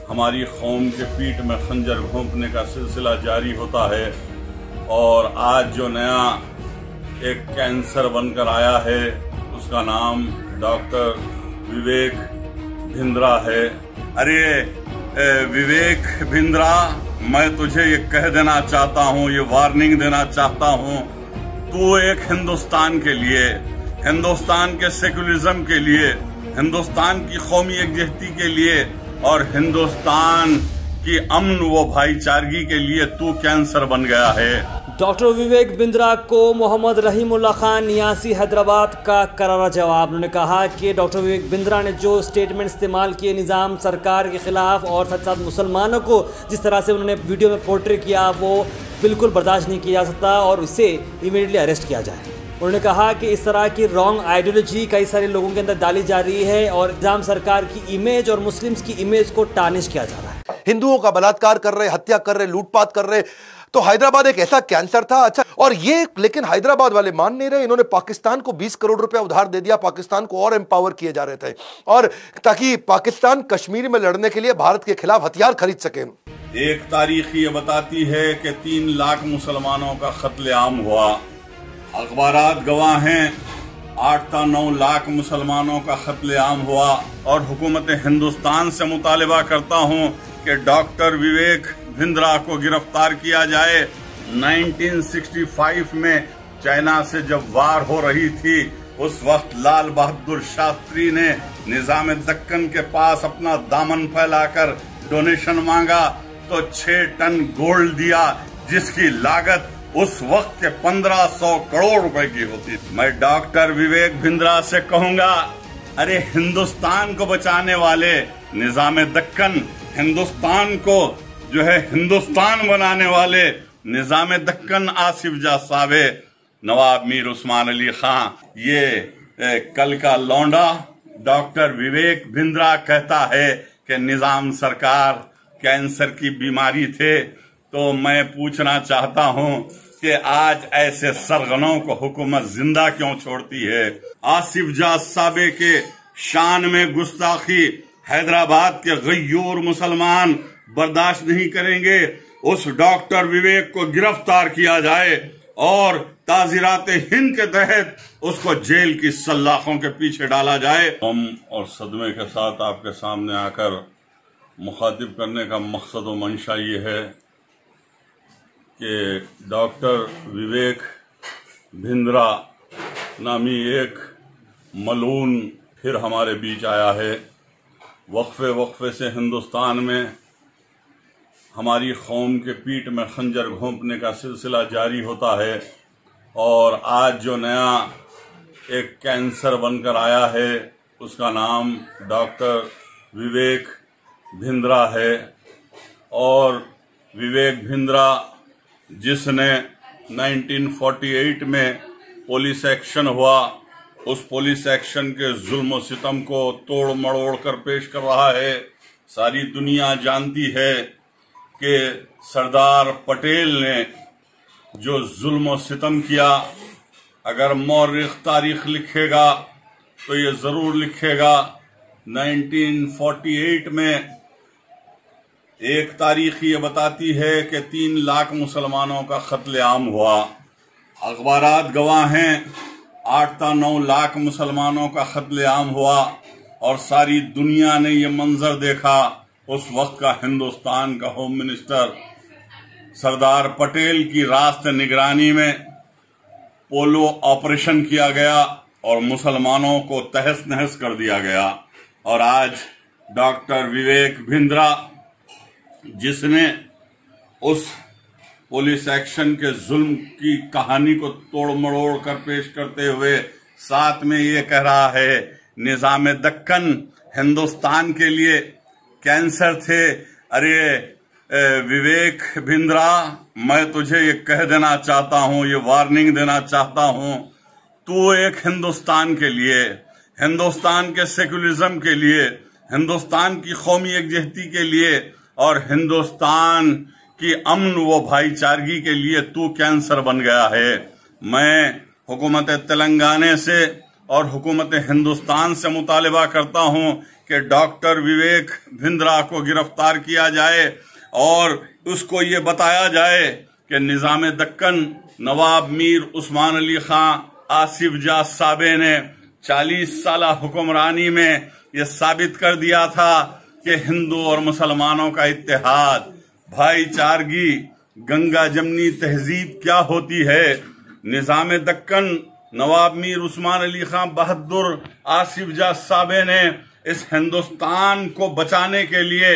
हमारी कौम के पीठ में खंजर घोंपने का सिलसिला जारी होता है और आज जो नया एक कैंसर बनकर आया है उसका नाम डॉक्टर विवेक भिंद्रा है। अरे विवेक भिंद्रा, मैं तुझे ये कह देना चाहता हूँ, ये वार्निंग देना चाहता हूँ, तू एक हिंदुस्तान के लिए, हिंदुस्तान के सेकुलरिज्म के लिए, हिंदुस्तान की कौमी एकजहती के लिए और हिंदुस्तान की अमन व भाईचारगी के लिए तू कैंसर बन गया है। डॉक्टर विवेक भिंद्रा को मोहम्मद रहीमुल्लाह खान नियासी हैदराबाद का करारा जवाब। उन्होंने कहा कि डॉक्टर विवेक भिंद्रा ने जो स्टेटमेंट इस्तेमाल किए निज़ाम सरकार के खिलाफ और साथ साथ मुसलमानों को जिस तरह से उन्होंने वीडियो में पोर्ट्रे किया वो बिल्कुल बर्दाश्त नहीं किया जा सकता और इसे इमीडिएटली अरेस्ट किया जाए। उन्होंने कहा कि इस तरह की रॉन्ग आइडियोलॉजी कई सारे लोगों के अंदर डाली जा रही है और निज़ाम सरकार की इमेज और मुस्लिम्स की इमेज को टार्निश किया जा रहा है। हिंदुओं का बलात्कार कर रहे, हत्या कर रहे, लूटपाट कर रहे। तो हैदराबाद एक ऐसा कैंसर था। अच्छा, और ये लेकिन हैदराबाद वाले मान नहीं रहे। इन्होंने पाकिस्तान को 20 करोड़ रुपया उधार दे दिया। पाकिस्तान को और एम्पावर किए जा रहे थे और ताकि पाकिस्तान कश्मीर में लड़ने के लिए भारत के खिलाफ हथियार खरीद सके। एक तारीख ये बताती है कि 3 लाख मुसलमानों का कत्लेआम हुआ। अखबारात गवाह हैं 8 से 9 लाख मुसलमानों का कत्लेआम हुआ और हुकूमत हिंदुस्तान से मुतालिबा करता हूं कि डॉक्टर विवेक भिंद्रा को गिरफ्तार किया जाए। 1965 में चाइना से जब वार हो रही थी उस वक्त लाल बहादुर शास्त्री ने निजाम दक्कन के पास अपना दामन फैलाकर डोनेशन मांगा तो 6 टन गोल्ड दिया जिसकी लागत उस वक्त के 1500 करोड़ रुपए की होती थी। मैं डॉक्टर विवेक भिंद्रा से कहूंगा, अरे हिंदुस्तान को बचाने वाले निजाम दक्कन, हिंदुस्तान को जो है हिंदुस्तान बनाने वाले निजाम दक्कन आसिफ जा साहबे, नवाब मीर उस्मान अली खान, ये कल का लौंडा डॉक्टर विवेक भिंद्रा कहता है कि निजाम सरकार कैंसर की बीमारी थे। तो मैं पूछना चाहता हूं कि आज ऐसे सरगनों को हुकूमत जिंदा क्यों छोड़ती है। आसिफ जा साहबे के शान में गुस्ताखी हैदराबाद के गय्यूर मुसलमान बर्दाश्त नहीं करेंगे। उस डॉक्टर विवेक को गिरफ्तार किया जाए और ताज़ीरात हिंद के तहत उसको जेल की सलाखों के पीछे डाला जाए। हम और सदमे के साथ आपके सामने आकर मुखातिब करने का मकसद व मंशा ये है कि डॉक्टर विवेक भिंद्रा नामी एक मलून फिर हमारे बीच आया है। वक्फे से हिंदुस्तान में हमारी कौम के पीठ में खंजर घोंपने का सिलसिला जारी होता है और आज जो नया एक कैंसर बनकर आया है उसका नाम डॉक्टर विवेक भिंद्रा है। और विवेक भिंद्रा जिसने 1948 में पुलिस एक्शन हुआ, उस पुलिस एक्शन के जुल्म और सितम को तोड़ मड़ोड़ कर पेश कर रहा है। सारी दुनिया जानती है कि सरदार पटेल ने जो जुल्म और सितम किया, अगर मौरिख तारीख लिखेगा तो ये जरूर लिखेगा 1948 में एक तारीख ये बताती है कि 3 लाख मुसलमानों का कत्लेआम हुआ। अखबारात गवाह हैं 8 से 9 लाख मुसलमानों का कत्लेआम हुआ और सारी दुनिया ने ये मंजर देखा। उस वक्त का हिंदुस्तान का होम मिनिस्टर सरदार पटेल की रास्त निगरानी में पोलो ऑपरेशन किया गया और मुसलमानों को तहस नहस कर दिया गया। और आज डॉक्टर विवेक भिंद्रा जिसने उस पुलिस एक्शन के जुल्म की कहानी को तोड़ मड़ोड़ कर पेश करते हुए साथ में ये कह रहा है निजाम दक्कन हिंदुस्तान के लिए कैंसर थे। अरे विवेक भिंद्रा, मैं तुझे ये कह देना चाहता हूँ, ये वार्निंग देना चाहता हूँ, तू एक हिंदुस्तान के लिए, हिंदुस्तान के सेकुलरिज्म के लिए, हिंदुस्तान की कौमी एकजहती के लिए और हिंदुस्तान की अमन व भाईचारगी के लिए तू कैंसर बन गया है। मैं हुकूमत तेलंगाना से और हुकूमत हिंदुस्तान से मुतालिबा करता हूं कि डॉक्टर विवेक भिंद्रा को गिरफ्तार किया जाए और उसको ये बताया जाए कि निजाम दक्कन नवाब मीर उस्मान अली खां आसिफ जा साबे ने 40 साल हुक्मरानी में ये साबित कर दिया था कि हिंदू और मुसलमानों का इत्तेहाद, भाईचारगी, गंगा जमनी तहजीब क्या होती है। निजाम दक्कन नवाब मीर उस्मान अली खां बहादुर आसिफ जा साबे ने इस हिंदुस्तान को बचाने के लिए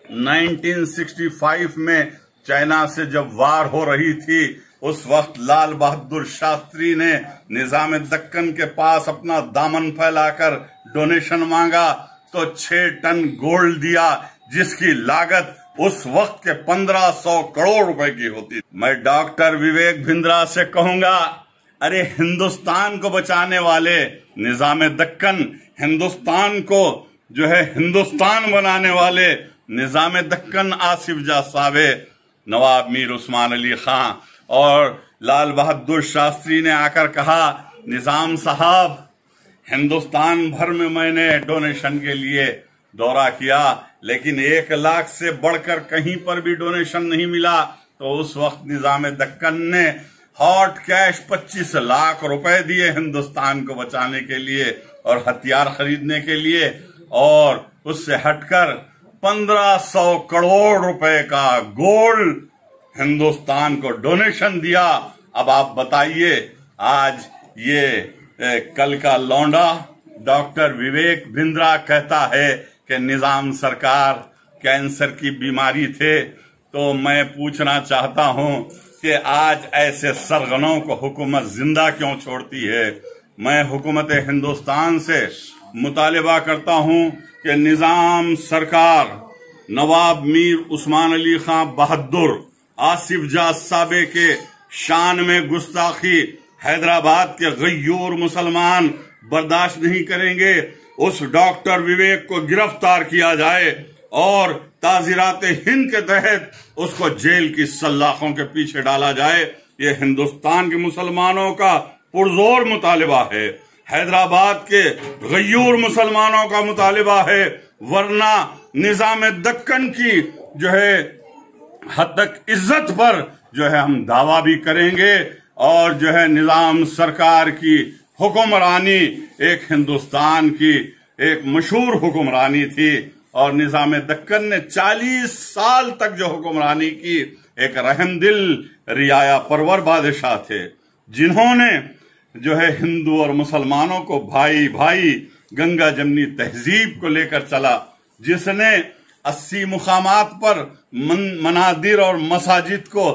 1965 में चाइना से जब वार हो रही थी, उस वक्त लाल बहादुर शास्त्री ने निजाम दक्कन के पास अपना दामन फैलाकर डोनेशन मांगा तो 6 टन गोल्ड दिया, जिसकी लागत उस वक्त के 1500 करोड़ रुपए की होती। मैं डॉक्टर विवेक भिंद्रा से कहूंगा, अरे हिंदुस्तान को बचाने वाले निजाम दक्कन, हिंदुस्तान को जो है हिंदुस्तान बनाने वाले निजाम दक्कन आसिफ जा साबे, नवाब मीर उस्मान अली खां और लाल बहादुर शास्त्री ने आकर कहा, निजाम साहब हिंदुस्तान भर में मैंने डोनेशन के लिए दौरा किया, लेकिन 1 लाख से बढ़कर कहीं पर भी डोनेशन नहीं मिला। तो उस वक्त निजाम दक्कन ने हॉट कैश 25 लाख रुपए दिए हिंदुस्तान को बचाने के लिए और हथियार खरीदने के लिए, और उससे हटकर 1500 करोड़ रुपए का गोल्ड हिंदुस्तान को डोनेशन दिया। अब आप बताइए, आज ये कल का लौंडा डॉक्टर विवेक भिंद्रा कहता है कि निजाम सरकार कैंसर की बीमारी थे। तो मैं पूछना चाहता हूं कि आज ऐसे सरगनों को हुकूमत जिंदा क्यों छोड़ती है। मैं हुकूमत हिंदुस्तान से मुतालिबा करता हूं कि निजाम सरकार नवाब मीर उस्मान अली खां बहादुर आसिफ जा साबे के शान में गुस्ताखी हैदराबाद के गय्यूर मुसलमान बर्दाश्त नहीं करेंगे। उस डॉक्टर विवेक को गिरफ्तार किया जाए और ताज़ीरात हिंद के तहत उसको जेल की सलाखों के पीछे डाला जाए। ये हिंदुस्तान के मुसलमानों का पुरजोर मुतालिबा है, हैदराबाद के गय्यूर मुसलमानों का मुतालिबा है, वरना निजाम दक्कन की जो है हद तक इज्जत पर जो है हम दावा भी करेंगे। और जो है निजाम सरकार की हुक्मरानी एक हिंदुस्तान की एक मशहूर हुक्मरानी थी, और निजाम दक्कन ने 40 साल तक जो हुक्मरानी की, एक रहमदिल रियाया परवर बादशाह थे, जिन्होंने जो है हिंदू और मुसलमानों को भाई भाई गंगा जमनी तहजीब को लेकर चला, जिसने 80 मुकामात पर मनादिर और मसाजिद को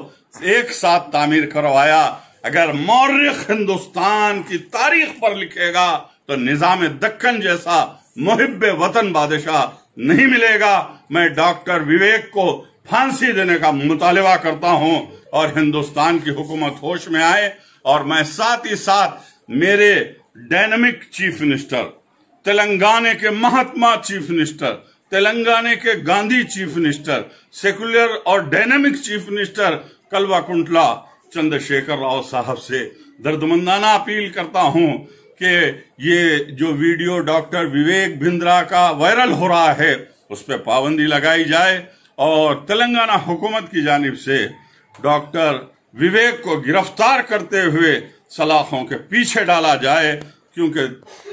एक साथ तामीर करवाया। अगर मौर्ख हिंदुस्तान की तारीख पर लिखेगा तो निजाम दक्कन जैसा मुहिब्बे वतन बादशाह नहीं मिलेगा। मैं डॉक्टर विवेक को फांसी देने का मुतालिबा करता हूं और हिंदुस्तान की हुकूमत होश में आए। और मैं साथ ही साथ मेरे डायनामिक चीफ मिनिस्टर, तेलंगाना के महात्मा चीफ मिनिस्टर, तेलंगाना के गांधी चीफ मिनिस्टर, सेकुलर और dynamic chief minister Kalvakuntla Chandrashekar Rao साहब से दर्दमंदाना अपील करता हूं कि ये जो वीडियो डॉक्टर विवेक भिंद्रा का वायरल हो रहा है उस पर पाबंदी लगाई जाए और तेलंगाना हुकूमत की जानिब से डॉक्टर विवेक को गिरफ्तार करते हुए सलाखों के पीछे डाला जाए, क्योंकि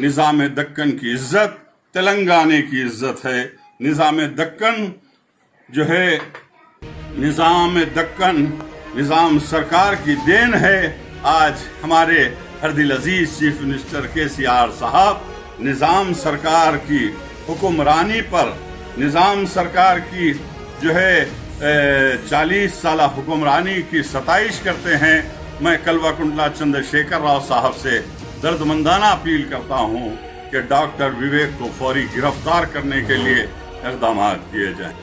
निजाम दक्कन की इज्जत तेलंगाना की इज्जत है। निजाम दक्कन जो है निजाम सरकार की देन है। आज हमारे हरदिल अजीज चीफ मिनिस्टर KCR साहब निजाम सरकार की हुक्मरानी पर, निजाम सरकार की जो है 40 साल हुक्मरानी की सताइश करते हैं। मैं कल्वाकुंटला चंद्रशेखर राव साहब से दर्दमंदाना अपील करता हूं कि डॉक्टर विवेक को फौरी गिरफ्तार करने के लिए इक़दाम किए जाएं।